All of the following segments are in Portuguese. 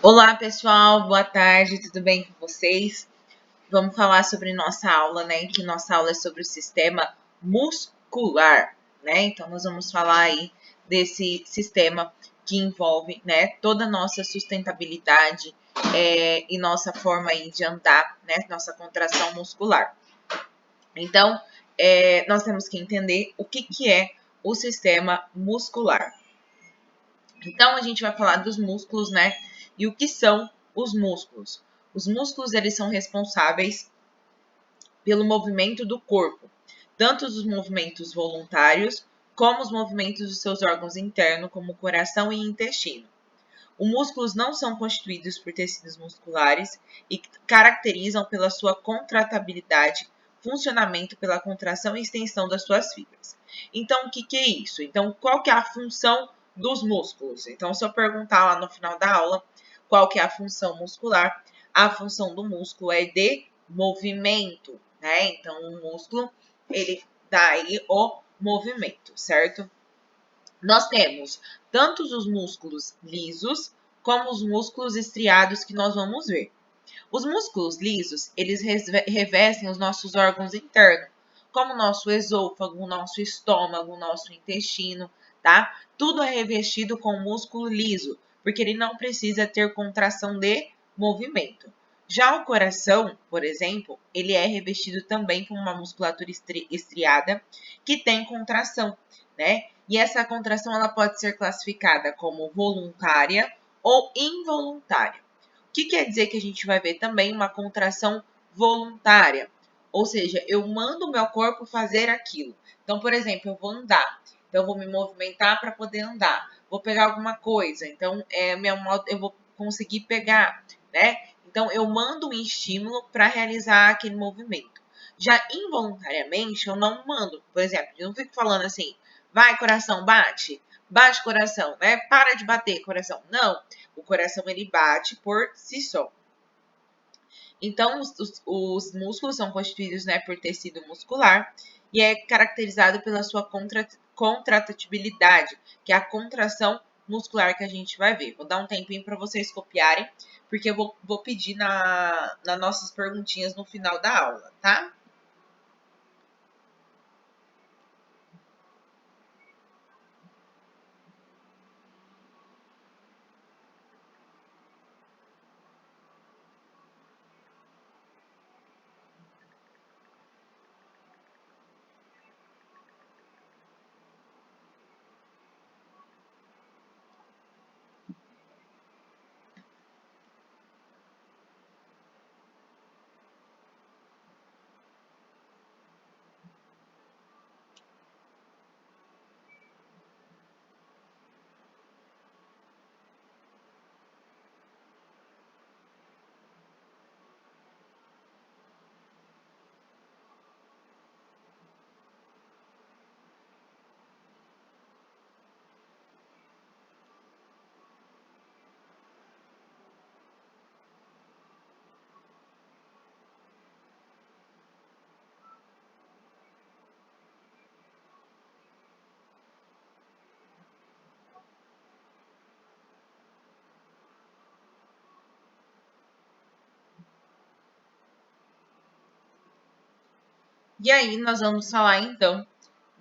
Olá, pessoal, boa tarde, tudo bem com vocês? Vamos falar sobre nossa aula, né? Que nossa aula é sobre o sistema muscular, né? Então, nós vamos falar aí desse sistema que envolve, né, toda a nossa sustentabilidade e nossa forma aí de andar, né? Nossa contração muscular. Então, nós temos que entender o que é o sistema muscular. Então, a gente vai falar dos músculos, né? E o que são os músculos? Os músculos, eles são responsáveis pelo movimento do corpo, tanto os movimentos voluntários, como os movimentos dos seus órgãos internos, como coração e intestino. Os músculos não são constituídos por tecidos musculares e caracterizam pela sua contratabilidade, funcionamento pela contração e extensão das suas fibras. Então, o que é isso? Então, qual que é a função dos músculos? Então, se eu perguntar lá no final da aula qual que é a função muscular, a função do músculo é de movimento, né? Então, o músculo, ele dá aí o movimento, certo? Nós temos tanto os músculos lisos como os músculos estriados que nós vamos ver. Os músculos lisos, eles revestem os nossos órgãos internos, como o nosso esôfago, o nosso estômago, o nosso intestino, tá? Tudo é revestido com músculo liso, porque ele não precisa ter contração de movimento. Já o coração, por exemplo, ele é revestido também com uma musculatura estriada que tem contração, né? E essa contração ela pode ser classificada como voluntária ou involuntária. O que quer dizer que a gente vai ver também uma contração voluntária? Ou seja, eu mando o meu corpo fazer aquilo. Então, por exemplo, eu vou andar. Então, eu vou me movimentar para poder andar. Vou pegar alguma coisa. Então, eu vou conseguir pegar, né? Então, eu mando um estímulo para realizar aquele movimento. Já involuntariamente, eu não mando. Por exemplo, eu não fico falando assim, vai, coração, bate. Bate, coração, né? Para de bater, coração. Não. O coração, ele bate por si só. Então, os músculos são constituídos, né, por tecido muscular e é caracterizado pela sua contratibilidade, que é a contração muscular que a gente vai ver. Vou dar um tempinho para vocês copiarem, porque eu vou pedir nas nossas perguntinhas no final da aula, tá? E aí, nós vamos falar, então,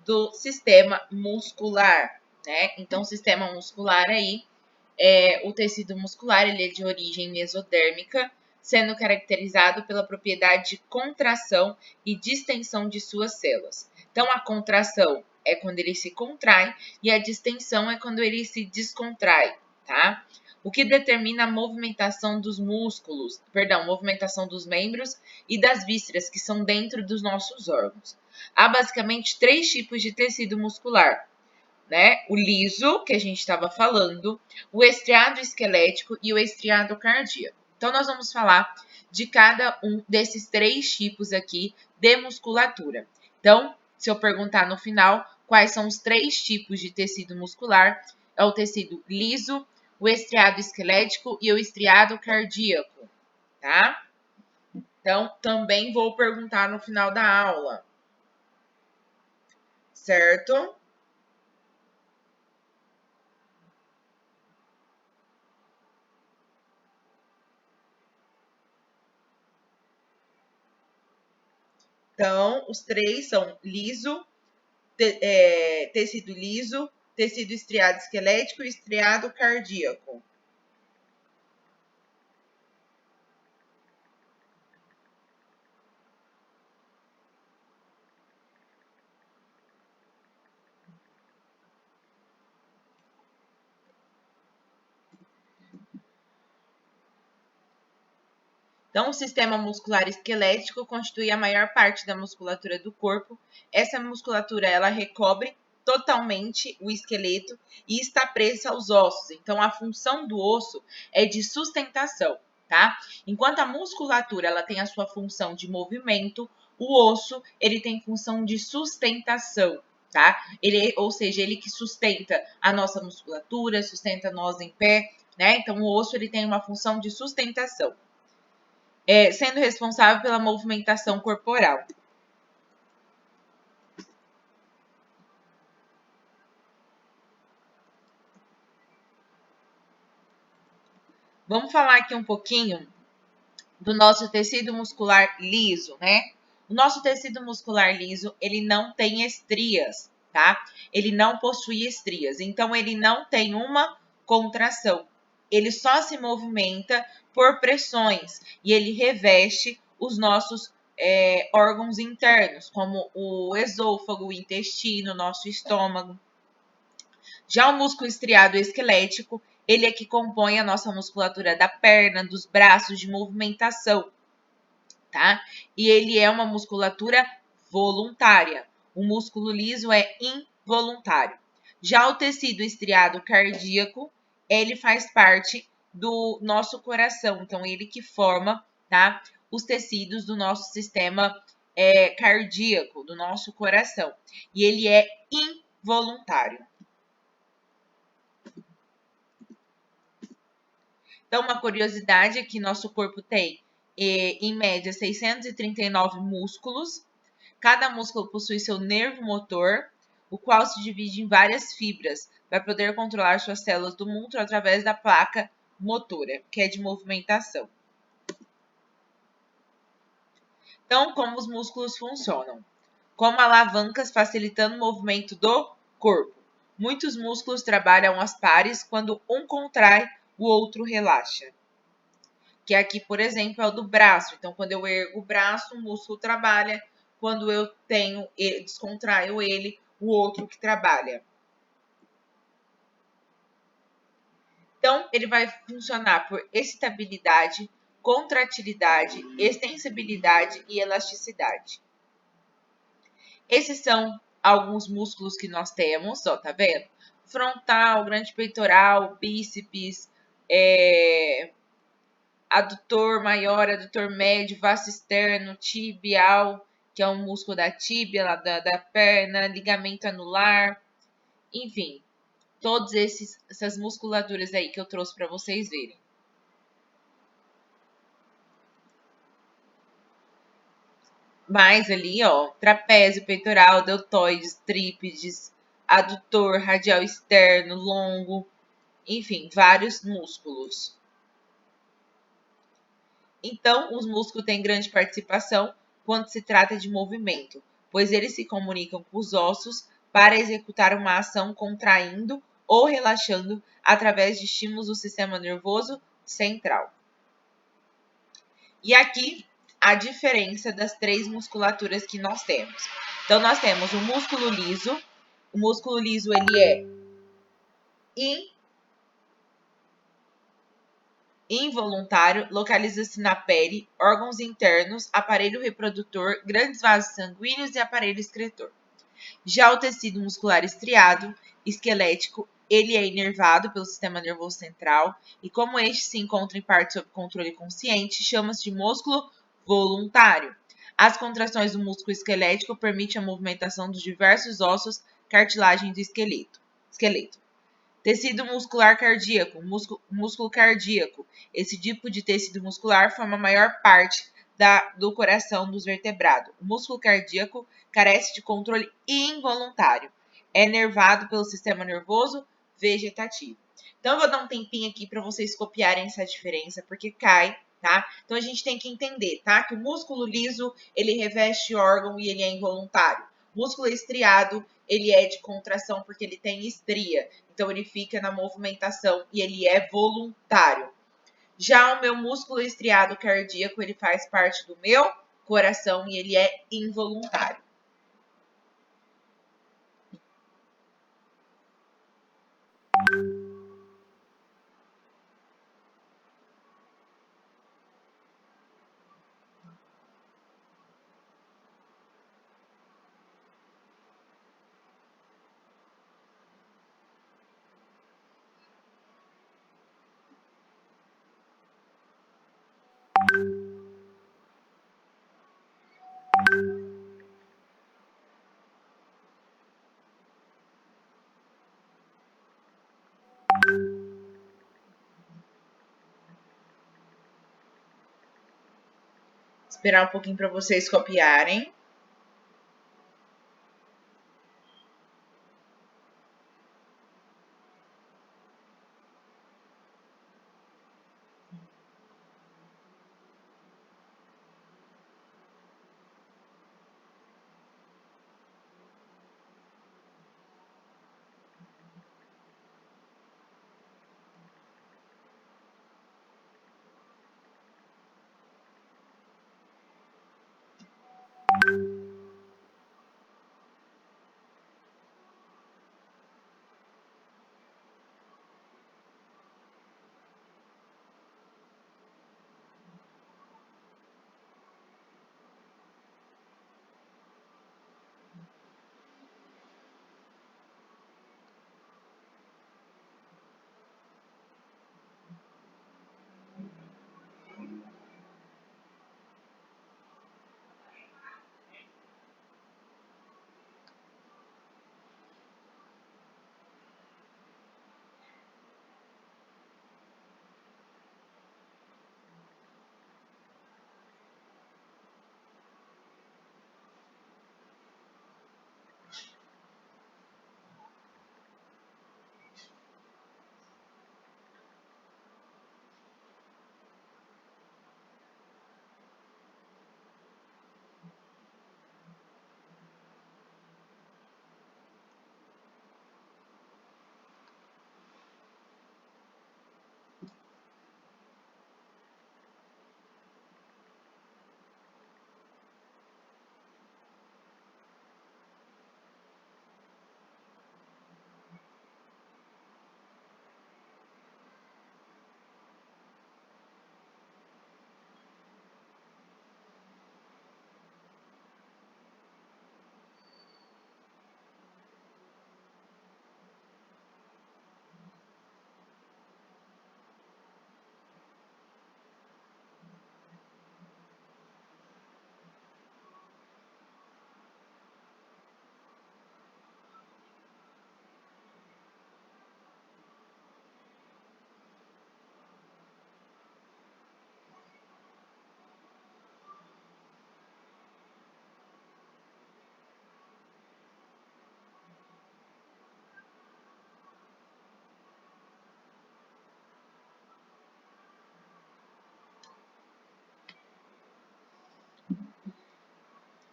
do sistema muscular, né? Então, o sistema muscular aí, o tecido muscular, ele é de origem mesodérmica, sendo caracterizado pela propriedade de contração e distensão de suas células. Então, a contração é quando ele se contrai e a distensão é quando ele se descontrai, tá? O que determina a movimentação dos músculos, perdão, movimentação dos membros e das vísceras que são dentro dos nossos órgãos. Há basicamente 3 tipos de tecido muscular, né? O liso, que a gente estava falando, o estriado esquelético e o estriado cardíaco. Então, nós vamos falar de cada um desses 3 tipos aqui de musculatura. Então, se eu perguntar no final quais são os 3 tipos de tecido muscular, é o tecido liso, o estriado esquelético e o estriado cardíaco, tá? Então, também vou perguntar no final da aula, certo? Então, os três são liso, tecido liso, tecido estriado esquelético e estriado cardíaco. Então, o sistema muscular esquelético constitui a maior parte da musculatura do corpo. Essa musculatura, ela recobre totalmente o esqueleto e está presa aos ossos. Então, a função do osso é de sustentação, tá? Enquanto a musculatura, ela tem a sua função de movimento, o osso, ele tem função de sustentação, tá? Ou seja, ele que sustenta a nossa musculatura, sustenta nós em pé, né? Então, o osso, ele tem uma função de sustentação. Sendo responsável pela movimentação corporal. Vamos falar aqui um pouquinho do nosso tecido muscular liso, né? O nosso tecido muscular liso, ele não tem estrias, tá? Ele não possui estrias, então ele não tem uma contração. Ele só se movimenta por pressões e ele reveste os nossos órgãos internos, como o esôfago, o intestino, nosso estômago. Já o músculo estriado esquelético, ele é que compõe a nossa musculatura da perna, dos braços, de movimentação, tá? E ele é uma musculatura voluntária. O músculo liso é involuntário. Já o tecido estriado cardíaco, ele faz parte do nosso coração. Então, ele que forma, tá? Os tecidos do nosso sistema cardíaco, do nosso coração. E ele é involuntário. Então, uma curiosidade é que nosso corpo tem, em média, 639 músculos. Cada músculo possui seu nervo motor, o qual se divide em várias fibras, para poder controlar suas células do músculo através da placa motora, que é de movimentação. Então, como os músculos funcionam? Como alavancas facilitando o movimento do corpo. Muitos músculos trabalham às pares quando um contrai, o outro relaxa. Que aqui, por exemplo, é o do braço. Então, quando eu ergo o braço, o músculo trabalha. Quando eu descontraio ele, o outro que trabalha. Então, ele vai funcionar por excitabilidade, contratilidade, extensibilidade e elasticidade. Esses são alguns músculos que nós temos, ó, tá vendo? Frontal, grande peitoral, bíceps, adutor maior, adutor médio, vasto externo, tibial, que é um músculo da tíbia, lá da perna, ligamento anular, enfim, todas essas musculaturas aí que eu trouxe para vocês verem. Mais ali, ó, trapézio, peitoral, deltoides, trípedes, adutor, radial externo, longo, enfim, vários músculos. Então, os músculos têm grande participação quando se trata de movimento, pois eles se comunicam com os ossos para executar uma ação contraindo ou relaxando através de estímulos do sistema nervoso central. E aqui a diferença das três musculaturas que nós temos. Então, nós temos o músculo liso. O músculo liso, ele é involuntário, localiza-se na pele, órgãos internos, aparelho reprodutor, grandes vasos sanguíneos e aparelho excretor. Já o tecido muscular estriado, esquelético, ele é inervado pelo sistema nervoso central e como este se encontra em parte sob controle consciente, chama-se de músculo voluntário. As contrações do músculo esquelético permitem a movimentação dos diversos ossos, cartilagem do esqueleto. Tecido muscular cardíaco, músculo cardíaco. Esse tipo de tecido muscular forma a maior parte do coração dos vertebrados. O músculo cardíaco carece de controle involuntário. É nervado pelo sistema nervoso vegetativo. Então, eu vou dar um tempinho aqui para vocês copiarem essa diferença, porque cai tá? Então a gente tem que entender, tá? Que o músculo liso, ele reveste órgão e ele é involuntário. Músculo estriado, ele é de contração porque ele tem estria. Então ele fica na movimentação e ele é voluntário. Já o meu músculo estriado cardíaco, ele faz parte do meu coração e ele é involuntário. Esperar um pouquinho para vocês copiarem.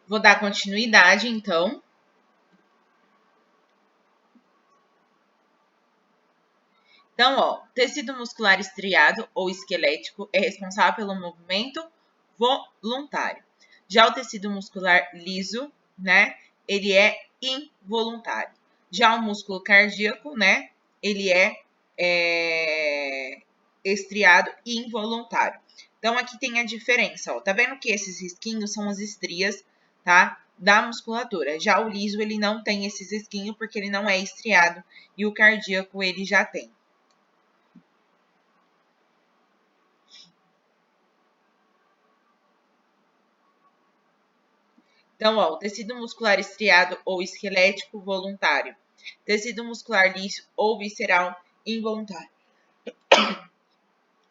Vou dar continuidade, então. Então, ó, tecido muscular estriado ou esquelético é responsável pelo movimento voluntário. Já o tecido muscular liso, né, ele é involuntário. Já o músculo cardíaco, né, ele é estriado e involuntário. Então, aqui tem a diferença, ó. Tá vendo que esses risquinhos são as estrias, tá? Da musculatura. Já o liso, ele não tem esses risquinhos porque ele não é estriado e o cardíaco, ele já tem. Então, ó, tecido muscular estriado ou esquelético voluntário. Tecido muscular liso ou visceral involuntário.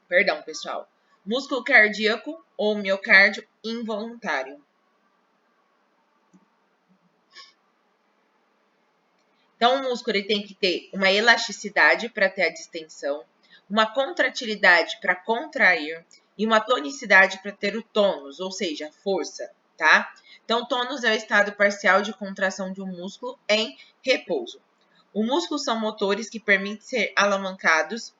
Perdão, pessoal. Músculo cardíaco ou miocárdio involuntário. Então, o músculo ele tem que ter uma elasticidade para ter a distensão, uma contratilidade para contrair e uma tonicidade para ter o tônus, ou seja, força, tá? Então, tônus é o estado parcial de contração de um músculo em repouso. Os músculos são motores que permitem ser alavancados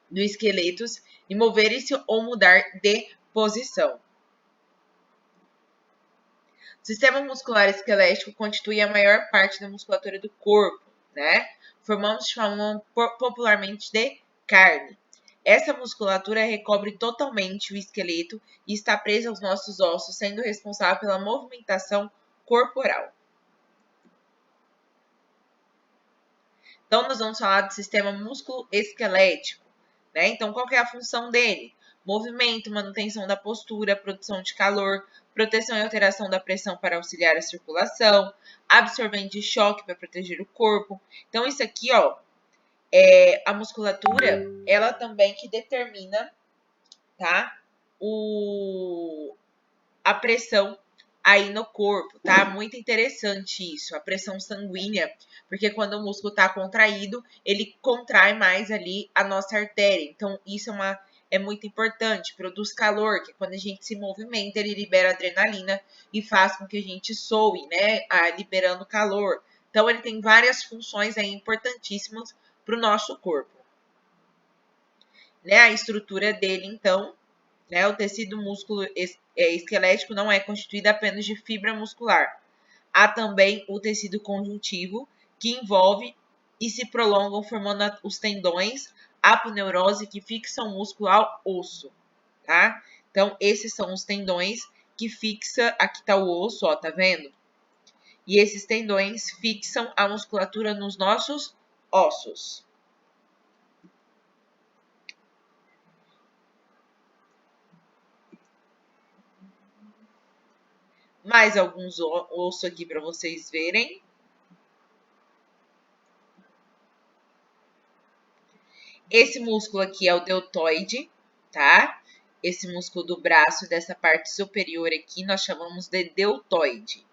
do esqueleto e moverem-se ou mudar de posição. O sistema muscular esquelético constitui a maior parte da musculatura do corpo, né? Chamamos popularmente de carne. Essa musculatura recobre totalmente o esqueleto e está presa aos nossos ossos, sendo responsável pela movimentação corporal. Então, nós vamos falar do sistema músculo-esquelético, né? Então, qual que é a função dele? Movimento, manutenção da postura, produção de calor, proteção e alteração da pressão para auxiliar a circulação, absorvente de choque para proteger o corpo. Então, isso aqui, ó, a musculatura, ela também que determina, tá? A pressão aí no corpo, tá? Muito interessante isso, a pressão sanguínea, porque quando o músculo está contraído, ele contrai mais ali a nossa artéria. Então, isso é muito importante. Produz calor, que quando a gente se movimenta, ele libera adrenalina e faz com que a gente soe, né? Liberando calor. Então, ele tem várias funções aí importantíssimas para o nosso corpo. Né? A estrutura dele, então, né? O tecido músculo esquelético não é constituído apenas de fibra muscular. Há também o tecido conjuntivo, que envolve e se prolongam formando os tendões, aponeurose, que fixam o músculo ao osso, tá? Então, esses são os tendões que fixa, aqui tá o osso, ó, tá vendo? E esses tendões fixam a musculatura nos nossos ossos. Mais alguns ossos aqui para vocês verem. Esse músculo aqui é o deltoide, tá? Esse músculo do braço, dessa parte superior aqui, nós chamamos de deltoide.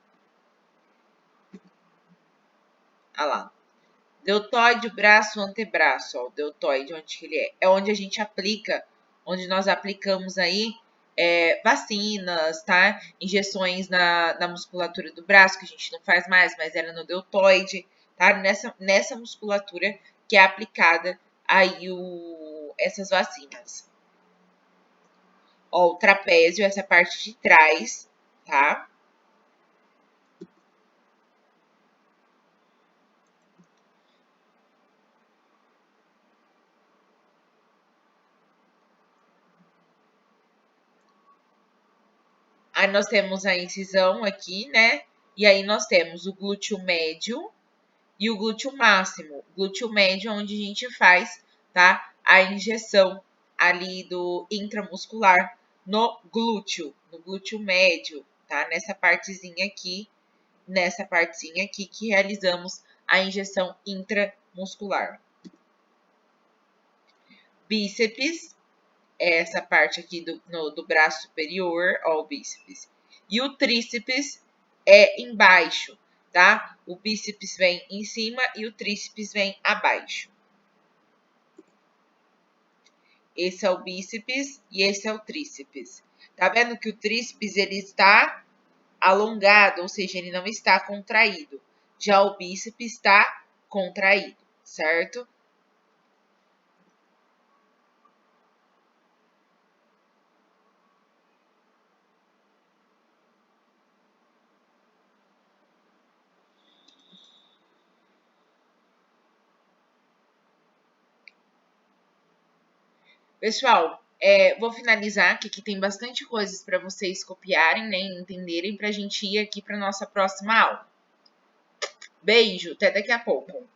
Olha lá. Deltoide, braço, antebraço, ó, o deltoide, onde ele é? É onde a gente aplica, onde nós aplicamos aí vacinas, tá? Injeções na musculatura do braço, que a gente não faz mais, mas era no deltoide, tá? Nessa musculatura que é aplicada aí essas vacinas. Ó, o trapézio, essa parte de trás, tá? Aí nós temos a incisão aqui, né? E aí nós temos o glúteo médio e o glúteo máximo. O glúteo médio é onde a gente faz, tá? A injeção ali do intramuscular no glúteo médio, tá? Nessa partezinha aqui que realizamos a injeção intramuscular. Bíceps, essa parte aqui do braço superior, ó, o bíceps. E o tríceps é embaixo, tá? O bíceps vem em cima e o tríceps vem abaixo. Esse é o bíceps e esse é o tríceps. Tá vendo que o tríceps ele está alongado, ou seja, ele não está contraído. Já o bíceps está contraído, certo? Pessoal, vou finalizar aqui, que tem bastante coisas para vocês copiarem, né, e entenderem, para a gente ir aqui para nossa próxima aula. Beijo, até daqui a pouco.